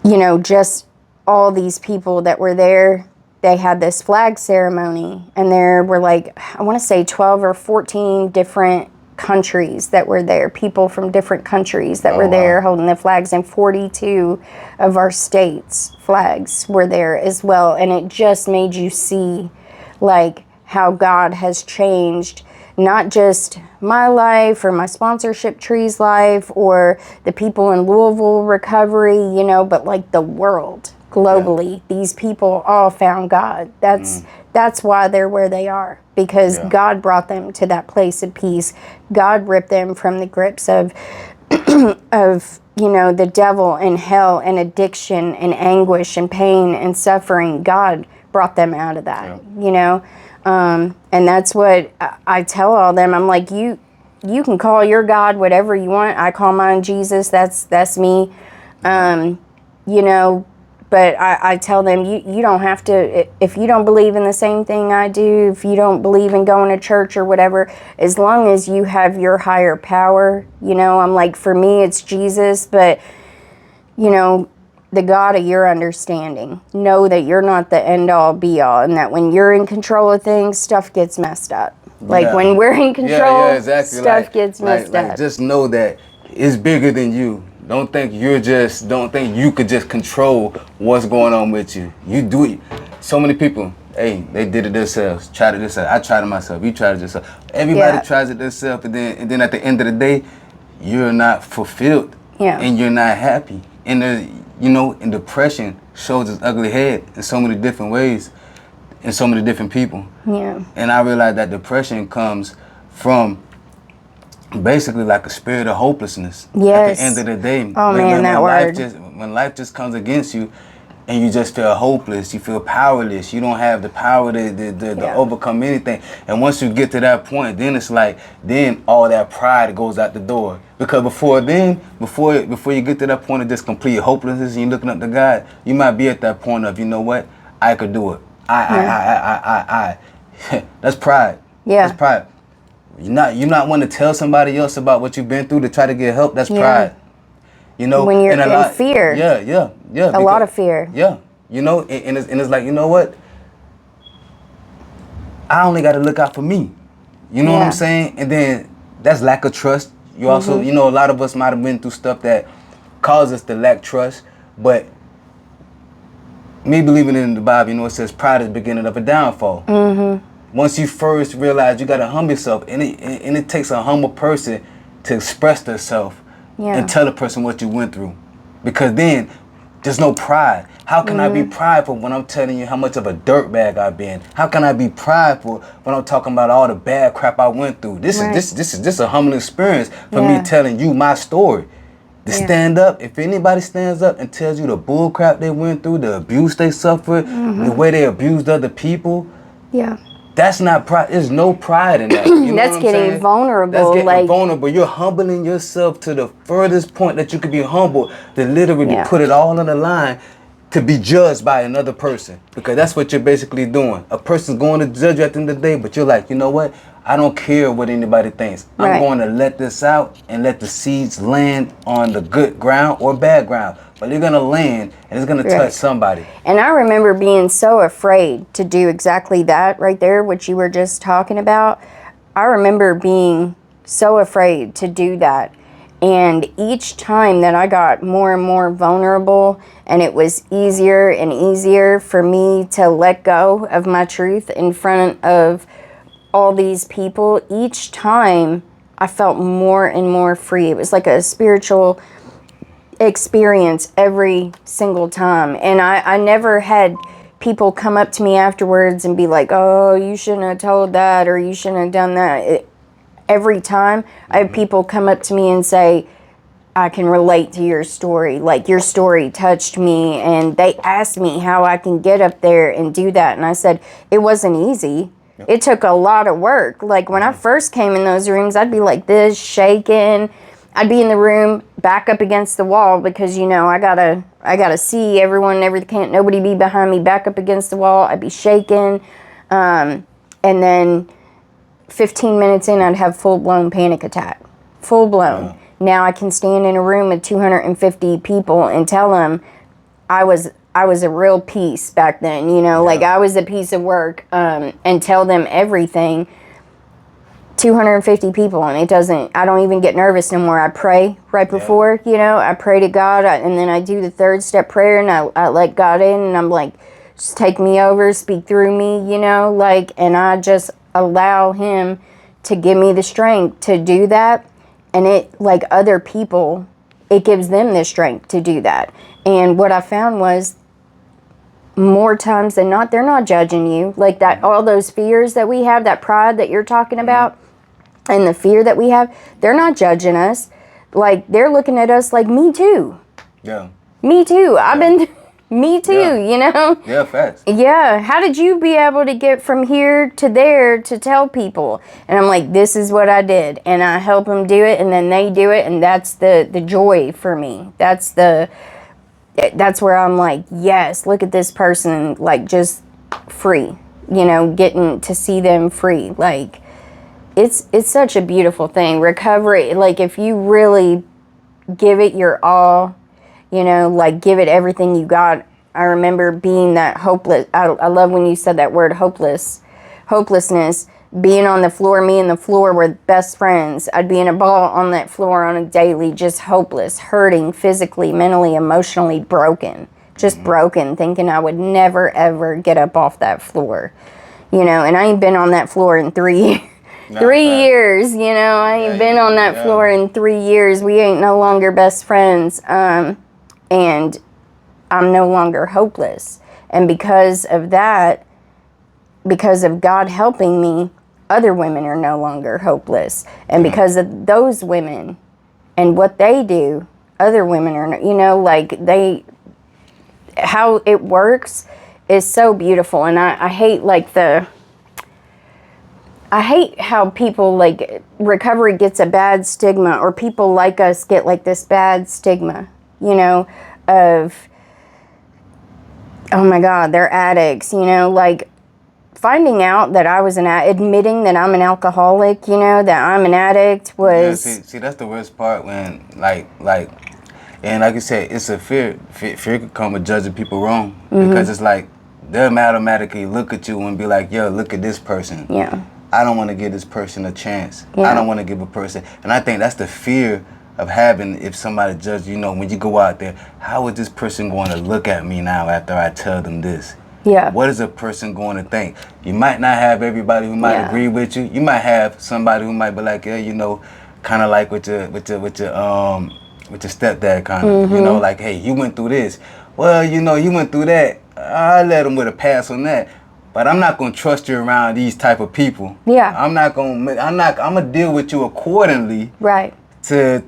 S3: you know, just all these people that were there. They had this flag ceremony, and there were like, I want to say 12 or 14 different countries that were there, people from different countries that were there holding the flags, and 42 of our states' flags were there as well. And it just made you see like how God has changed not just my life or my sponsorship tree's life or the people in Louisville recovery, you know, but like the world. Globally, these people all found God. That's why they're where they are, because God brought them to that place of peace. God ripped them from the grips of you know, the devil and hell and addiction and anguish and pain and suffering. God brought them out of that, you know, and that's what I tell all them. I'm like, you can call your God whatever you want. I call mine Jesus. That's me, you know. But I tell them, you don't have to, if you don't believe in the same thing I do, if you don't believe in going to church or whatever, as long as you have your higher power, you know, I'm like, for me, it's Jesus, but, you know, the God of your understanding. Know that you're not the end all be all, and that when you're in control of things, stuff gets messed up. Like
S2: Yeah.
S3: when we're in control,
S2: exactly.
S3: stuff gets messed up.
S2: Just know that it's bigger than you. Don't think you could just control what's going on with you. You do it. So many people, hey, they did it themselves. Tried it themselves. I tried it myself. You tried it yourself. Everybody
S3: Yeah.
S2: tries it themselves, and then at the end of the day, you're not fulfilled.
S3: Yeah.
S2: And you're not happy. And and depression shows its ugly head in so many different ways, in so many different people.
S3: Yeah.
S2: And I realized that depression comes from basically like a spirit of hopelessness.
S3: Yes.
S2: At the end of the day,
S3: Oh, man, that word.
S2: When life just comes against you, and you just feel hopeless, you feel powerless. You don't have the power to
S3: Yeah.
S2: overcome anything. And once you get to that point, then it's like, then all that pride goes out the door. Because before you get to that point of just complete hopelessness, and you're looking up to God, you might be at that point of, you know what, I could do it. I. That's pride.
S3: Yeah.
S2: That's pride. You're not want to tell somebody else about what you've been through to try to get help. That's
S3: Yeah.
S2: pride. You know,
S3: When you're
S2: and
S3: in fear.
S2: Yeah.
S3: A lot of fear.
S2: Yeah. You know, and it's like, you know what? I only got to look out for me. You know what
S3: Yeah.
S2: I'm saying? And then that's lack of trust. You also,
S3: Mm-hmm.
S2: a lot of us might have been through stuff that caused us to lack trust, but me believing in the Bible, it says pride is the beginning of a downfall. Mm-hmm. Once you first realize you got to humble yourself, and it takes a humble person to express themselves
S3: Yeah.
S2: and tell a person what you went through. Because then there's no pride. How can I be prideful when I'm telling you how much of a dirtbag I've been? How can I be prideful when I'm talking about all the bad crap I went through? This is a humbling experience for
S3: Yeah.
S2: me telling you my story. To
S3: Yeah.
S2: stand up, if anybody stands up and tells you the bull crap they went through, the abuse they suffered, the way they abused other people,
S3: Yeah.
S2: that's not pride. There's no pride in that. You know
S3: That's
S2: what I'm
S3: getting
S2: saying?
S3: vulnerable,
S2: That's getting
S3: like-
S2: vulnerable. You're humbling yourself to the furthest point that you could be humble, to literally
S3: Yeah.
S2: put it all on the line to be judged by another person. Because that's what you're basically doing. A person's going to judge you at the end of the day, but you're like, you know what? I don't care what anybody thinks. I'm
S3: Right.
S2: going to let this out and let the seeds land on the good ground or bad ground. But they're going to land and it's going to
S3: Right.
S2: touch somebody.
S3: And I remember being so afraid to do exactly that right there, what you were just talking about. I remember being so afraid to do that. And each time that I got more and more vulnerable, and it was easier and easier for me to let go of my truth in front of all these people, each time I felt more and more free. It was like a spiritual experience every single time. And I never had people come up to me afterwards and be like, oh, you shouldn't have told that, or you shouldn't have done that. Every time I have people come up to me and say, I can relate to your story. Like, your story touched me. And they asked me how I can get up there and do that. And I said, it wasn't easy. It took a lot of work. Like, when I first came in those rooms, I'd be like this, shaking. I'd be in the room back up against the wall because, I gotta see everyone and everything. Can't nobody be behind me, back up against the wall. I'd be shaking. And then 15 minutes in, I'd have full-blown panic attack. Full-blown.
S2: Yeah.
S3: Now I can stand in a room with 250 people and tell them I was a real piece back then, like I was a piece of work, and tell them everything. 250 people, and I don't even get nervous no more. I pray right before, I pray to God, and then I do the 3rd step prayer, and I let God in, and I'm like, just take me over, speak through me, and I just allow Him to give me the strength to do that. And it, like other people, it gives them the strength to do that. And what I found was, more times than not, they're not judging you. Like that, all those fears that we have, that pride that you're talking about, and the fear that we have, they're not judging us. Like, they're looking at us like, me too.
S2: Yeah.
S3: Me too. I've been, me too,
S2: Yeah. Yeah, facts.
S3: Yeah, how did you be able to get from here to there to tell people? And I'm like, this is what I did. And I help them do it, and then they do it, and that's the joy for me. That's where I'm like, yes, look at this person, like, just free, getting to see them free. Like, it's such a beautiful thing. Recovery, like, if you really give it your all, like, give it everything you got. I remember being that hopeless. I love when you said that word, hopelessness, being on the floor, me and the floor were best friends. I'd be in a ball on that floor on a daily, just hopeless, hurting, physically, mentally, emotionally broken. Just broken, thinking I would never, ever get up off that floor. You know, and I ain't been on that floor in 3 years, you know. I ain't been on that floor in 3 years. We ain't no longer best friends. And I'm no longer hopeless. And because of that, because of God helping me, other women are no longer hopeless. And because of those women and what they do, other women are, you know, like how it works is so beautiful. And I hate I hate how people, like, recovery gets a bad stigma, or people like us get like this bad stigma, you know, of, oh my God, they're addicts, you know, like, finding out that I was admitting that I'm an alcoholic, you know, that I'm an addict was...
S2: Yeah, see, that's the worst part when, like, and like you said, it's a fear. Fear could come with judging people wrong. Because it's like, they'll automatically look at you and be like, yo, look at this person.
S3: Yeah.
S2: I don't want to give this person a chance.
S3: Yeah.
S2: I don't want to give a person... And I think that's the fear of having, if somebody judges, you know, when you go out there, how is this person going to look at me now after I tell them this?
S3: Yeah.
S2: What is a person going to think? You might not have everybody who might agree with you. You might have somebody who might be like, yeah, you know, kind of like with your stepdad, kind of, you know, like, hey, you went through this. Well, you know, you went through that. I let him with a pass on that. But I'm not gonna trust you around these type of people.
S3: Yeah.
S2: I'm gonna deal with you accordingly.
S3: Right.
S2: To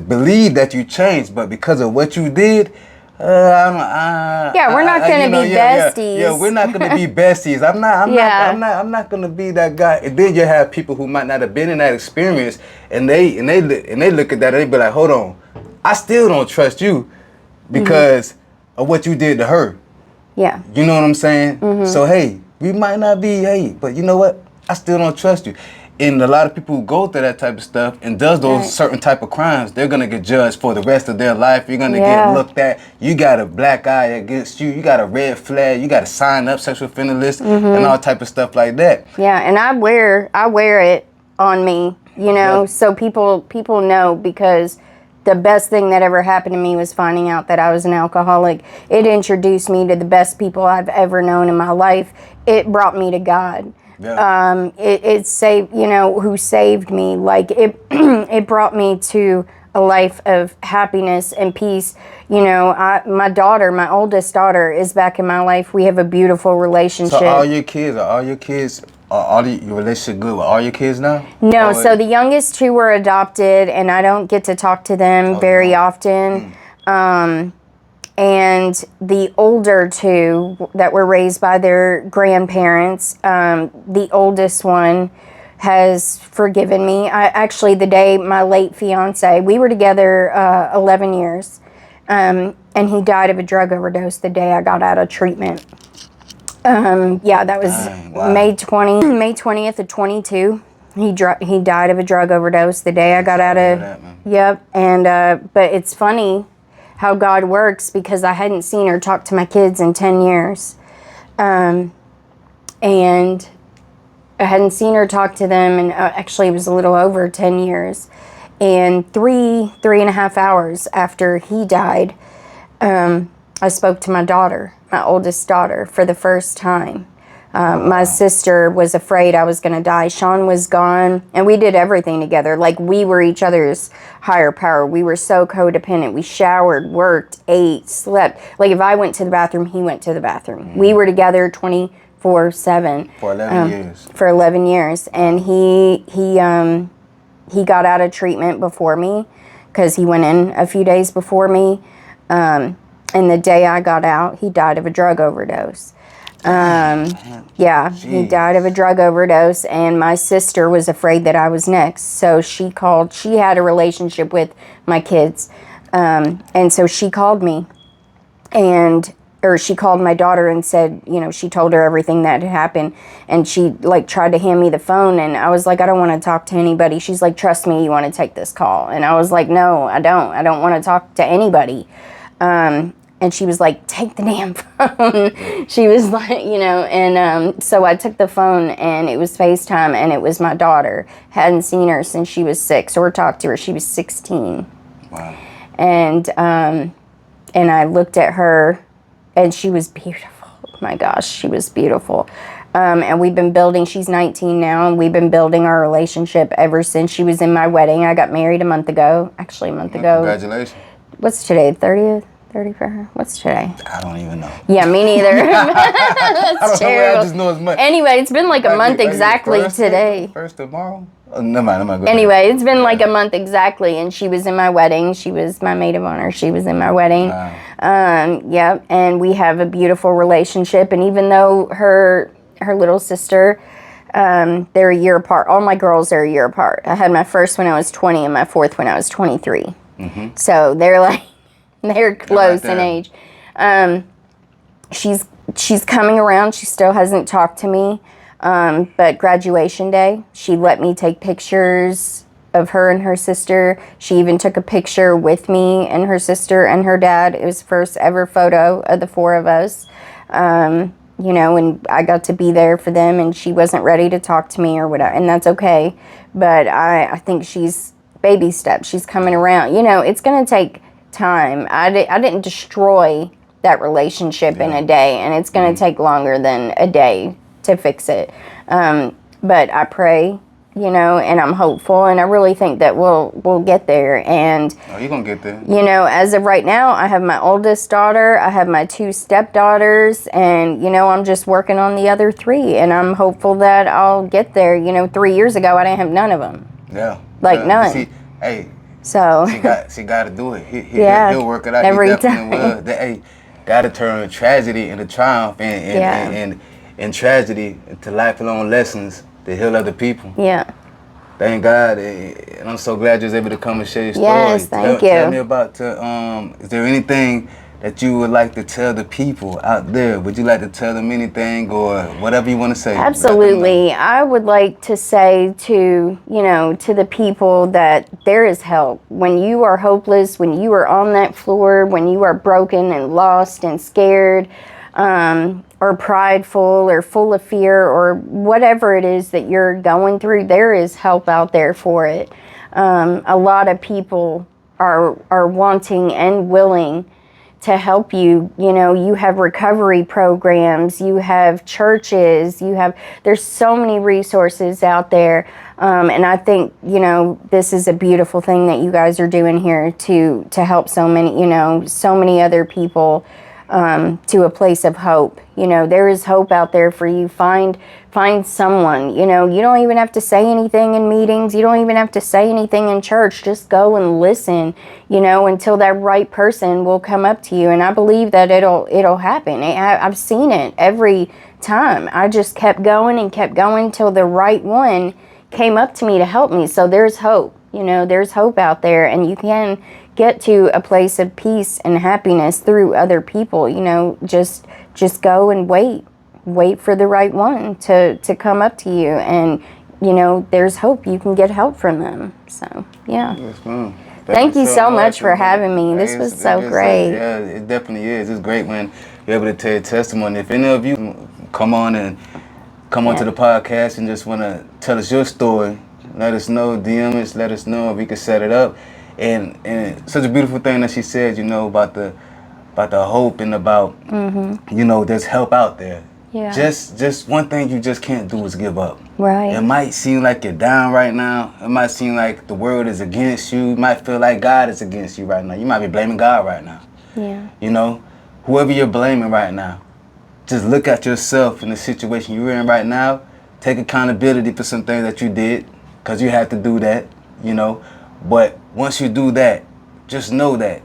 S2: believe that you changed, but because of what you did,
S3: we're not gonna be besties.
S2: Yeah, we're not gonna be besties. I'm not gonna be that guy. And then you have people who might not have been in that experience, and they look at that and they be like, hold on, I still don't trust you because of what you did to her.
S3: Yeah.
S2: You know what I'm saying? So hey, we might not be, but you know what? I still don't trust you. And a lot of people who go through that type of stuff and does those certain type of crimes, they're gonna get judged for the rest of their life. You're gonna get looked at. You got a black eye against you. You got a red flag. You got to sign up sexual offender list and all type of stuff like that.
S3: Yeah, and I wear it on me, you know, so people know, because the best thing that ever happened to me was finding out that I was an alcoholic. It introduced me to the best people I've ever known in my life. It brought me to God.
S2: Yeah.
S3: It saved, you know, who saved me. Like, it it brought me to a life of happiness and peace. You know, my oldest daughter is back in my life. We have a beautiful relationship.
S2: So all your relationship good with all your kids now?
S3: No, so the youngest two were adopted, and I don't get to talk to them very often. And the older two that were raised by their grandparents, the oldest one has forgiven me. Actually, the day my late fiance, we were together 11 years, and he died of a drug overdose the day I got out of treatment. That was May 20th of 22. He died of a drug overdose the day I got out of. And but it's funny how God works, because I hadn't seen her talk to my kids in 10 years. And I hadn't seen her talk to them, and actually it was a little over 10 years. And three and a half hours after he died, I spoke to my daughter, my oldest daughter, for the first time. My sister was afraid I was going to die. Sean was gone, and we did everything together. Like, we were each other's higher power. We were so codependent. We showered, worked, ate, slept. Like, if I went to the bathroom, he went to the bathroom. We were together 24/7.
S2: For 11 years.
S3: For 11 years. And he got out of treatment before me, because he went in a few days before me. And the day I got out, he died of a drug overdose. He died of a drug overdose, and my sister was afraid that I was next. So she had a relationship with my kids. And so she called me, or she called my daughter and said, you know, she told her everything that had happened, and she tried to hand me the phone, and I was like, I don't want to talk to anybody. She's like, trust me, you want to take this call? And I was like, no, I don't want to talk to anybody. and she was like, take the damn phone. She was like, you know, and so I took the phone, and it was FaceTime, and it was my daughter. Hadn't seen her since she was 6 or talked to her. She was 16.
S2: Wow.
S3: And I looked at her, and she was beautiful. My gosh, she was beautiful. And we've been building, she's 19 now, and we've been building our relationship ever since she was in my wedding. I got married a month ago. Actually, a month ago.
S2: Congratulations.
S3: What's today, 30th? 30 for her? What's today?
S2: I don't even know.
S3: Yeah, me neither. That's
S2: I don't
S3: terrible.
S2: know. I just know as much.
S3: Anyway, it's been like a month exactly today.
S2: First tomorrow? Oh, never mind. Go
S3: Anyway, it's been like a month exactly, and she was in my wedding. She was my maid of honor. She was in my wedding.
S2: Wow.
S3: Yeah, and we have a beautiful relationship. And even though her little sister, they're a year apart. All my girls are a year apart. I had my first when I was 20 and my fourth when I was 23.
S2: Mm-hmm.
S3: So they're close in age. She's coming around. She still hasn't talked to me. But graduation day, she let me take pictures of her and her sister. She even took a picture with me and her sister and her dad. It was the first ever photo of the 4 of us. You know, and I got to be there for them, and she wasn't ready to talk to me or whatever, and that's okay. But I think she's baby steps. She's coming around. You know, it's going to take time. I didn't destroy that relationship in a day, and it's going to take longer than a day to fix it. But I pray, you know, and I'm hopeful, and I really think that we'll get there. And
S2: Oh, you're going to get there.
S3: you know, as of right now, I have my oldest daughter, I have my 2 stepdaughters, and, you know, I'm just working on the other 3, and I'm hopeful that I'll get there. You know, 3 years ago, I didn't have none of them.
S2: Yeah.
S3: Like, none.
S2: See, hey,
S3: So,
S2: she got to do it.
S3: Yeah,
S2: He'll work it out.
S3: every
S2: He definitely
S3: time.
S2: will. Hey, got to turn tragedy into triumph and tragedy into lifelong lessons to heal other people.
S3: yeah.
S2: Thank God, and I'm so glad you was able to come and share your story.
S3: Yes, thank you.
S2: Tell me about, is there anything that you would like to tell the people out there? Would you like to tell them anything or whatever you want to say?
S3: Absolutely. I would like to say to the people that there is help. When you are hopeless, when you are on that floor, when you are broken and lost and scared, or prideful or full of fear or whatever it is that you're going through, there is help out there for it. A lot of people are wanting and willing to help you. You know, you have recovery programs, you have churches, there's so many resources out there. And I think, you know, this is a beautiful thing that you guys are doing here to help so many other people to a place of hope. You know, there is hope out there for you. Find someone. You know, you don't even have to say anything in meetings. You don't even have to say anything in church. Just go and listen, you know, until that right person will come up to you. And I believe that it'll happen. I've seen it every time. I just kept going till the right one came up to me to help me. So there's hope. You know, there's hope out there, and you can get to a place of peace and happiness through other people. You know, just go and wait for the right one to come up to you, and, you know, there's hope. You can get help from them. So, yeah.
S2: Yes, ma'am.
S3: Thank you so much for having me. This was so great.
S2: Yeah, it definitely is. It's great when you're able to tell your testimony. If any of you come on to the podcast and just want to tell us your story, let us know, DM us, let us know if we can set it up. And such a beautiful thing that she said, you know, about the hope and about, you know, there's help out there.
S3: Yeah.
S2: Just one thing you just can't do is give up.
S3: Right.
S2: It might seem like you're down right now. It might seem like the world is against you. You might feel like God is against you right now. You might be blaming God right now.
S3: Yeah.
S2: You know, whoever you're blaming right now, just look at yourself in the situation you're in right now. Take accountability for some things that you did, because you had to do that, you know. But once you do that, just know that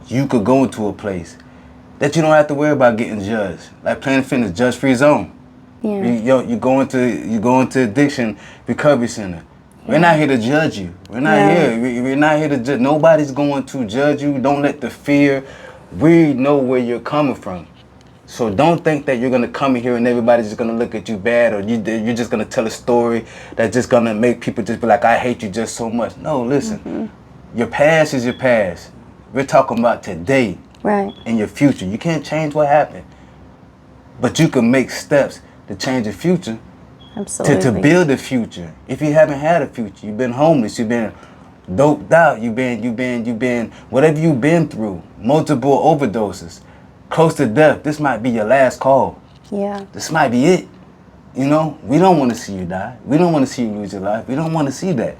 S2: you could go into a place that you don't have to worry about getting judged. Like Planet Fitness, judge-free zone.
S3: Yeah.
S2: You go into addiction recovery center. We're not here to judge you. We're not here to judge. Nobody's going to judge you. Don't let the fear. We know where you're coming from. So don't think that you're gonna come in here and everybody's just gonna look at you bad, or you're just gonna tell a story that's just gonna make people just be like, I hate you just so much. No, listen. Your past is your past. We're talking about today.
S3: Right.
S2: in your future. You can't change what happened, but you can make steps to change the future,
S3: Absolutely.
S2: to build a future. If you haven't had a future, you've been homeless, you've been doped out, you've been whatever you've been through, multiple overdoses, close to death. This might be your last call.
S3: Yeah.
S2: This might be it. You know, we don't want to see you die. We don't want to see you lose your life. We don't want to see that.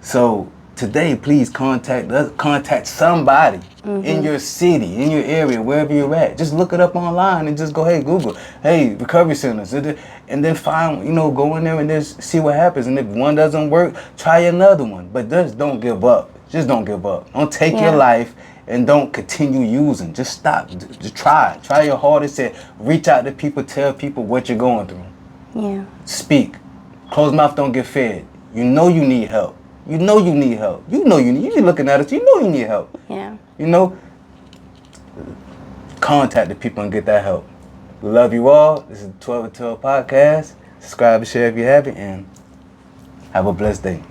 S2: So today, please contact somebody in your city, in your area, wherever you're at. Just look it up online and just go, hey, Google, hey, recovery centers. And then find, go in there and just see what happens. And if one doesn't work, try another one. But just don't give up. Just don't give up. Don't take your life and don't continue using. Just stop. Just try. Try your hardest to reach out to people, tell people what you're going through.
S3: Yeah.
S2: Speak. Closed mouth don't get fed. You know you need help. You know you need help. You looking at us. You know you need help.
S3: Yeah.
S2: Contact the people and get that help. We love you all. This is the 12 at 12 podcast. Subscribe and share if you haven't, and have a blessed day.